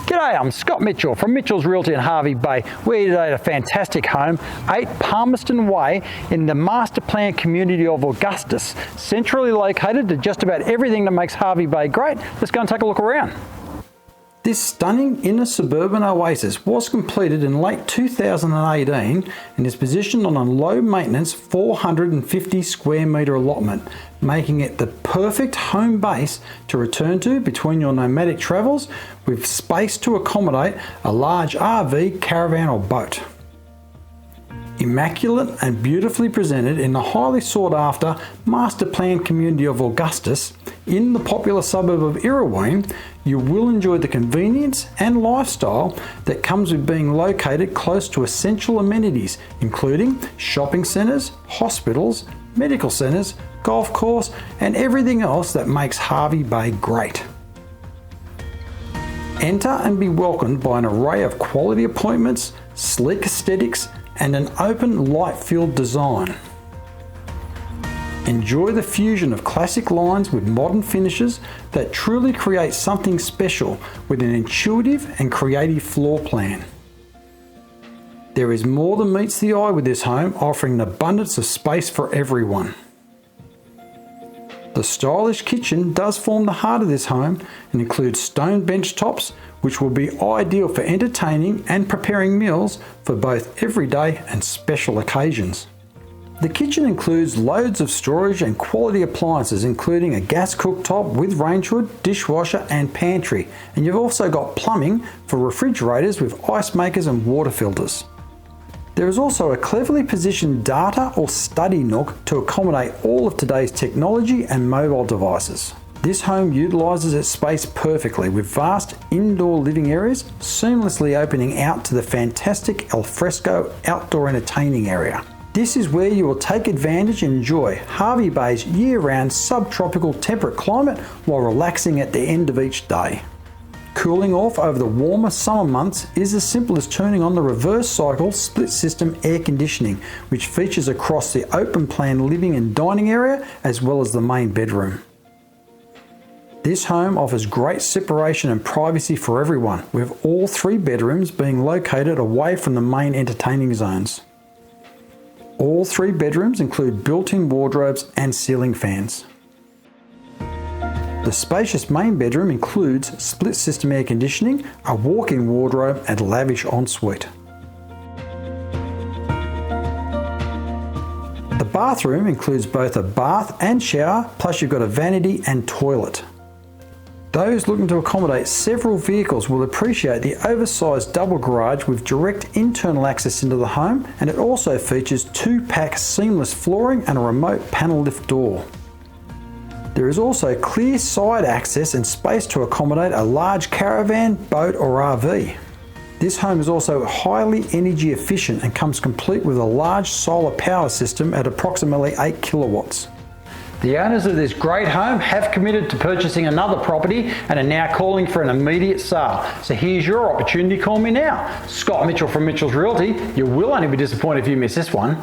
G'day, I'm Scott Mitchell from Mitchell's Realty in Hervey Bay. We're here today at a fantastic home, 8 Palmerston Way in the master plan community of Augusta. Centrally located to just about everything that makes Hervey Bay great. Let's go and take a look around. This stunning inner suburban oasis was completed in late 2018 and is positioned on a low maintenance 450 square metre allotment, making it the perfect home base to return to between your nomadic travels, with space to accommodate a large RV, caravan or boat. Immaculate and beautifully presented in the highly sought after master plan community of Augusta in the popular suburb of Urraween, you will enjoy the convenience and lifestyle that comes with being located close to essential amenities, including shopping centres, hospitals, medical centres, golf course, and everything else that makes Hervey Bay great. Enter and be welcomed by an array of quality appointments, sleek aesthetics, and an open light-filled design. Enjoy the fusion of classic lines with modern finishes that truly create something special with an intuitive and creative floor plan. There is more than meets the eye with this home, offering an abundance of space for everyone. The stylish kitchen does form the heart of this home and includes stone bench tops, which will be ideal for entertaining and preparing meals for both everyday and special occasions. The kitchen includes loads of storage and quality appliances, including a gas cooktop with range hood, dishwasher and pantry, and you've also got plumbing for refrigerators with ice makers and water filters. There is also a cleverly positioned data or study nook to accommodate all of today's technology and mobile devices. This home utilises its space perfectly with vast indoor living areas seamlessly opening out to the fantastic alfresco outdoor entertaining area. This is where you will take advantage and enjoy Hervey Bay's year-round subtropical temperate climate while relaxing at the end of each day. Cooling off over the warmer summer months is as simple as turning on the reverse cycle split system air conditioning, which features across the open plan living and dining area as well as the main bedroom. This home offers great separation and privacy for everyone, with all 3 bedrooms being located away from the main entertaining zones. All 3 bedrooms include built-in wardrobes and ceiling fans. The spacious main bedroom includes split system air conditioning, a walk-in wardrobe and lavish ensuite. The bathroom includes both a bath and shower, plus you've got a vanity and toilet. Those looking to accommodate several vehicles will appreciate the oversized double garage with direct internal access into the home, and it also features 2-pack seamless flooring and a remote panel lift door. There is also clear side access and space to accommodate a large caravan, boat or RV. This home is also highly energy efficient and comes complete with a large solar power system at approximately 8 kilowatts. The owners of this great home have committed to purchasing another property and are now calling for an immediate sale. So here's your opportunity. Call me now. Scott Mitchell from Mitchell's Realty. You will only be disappointed if you miss this one.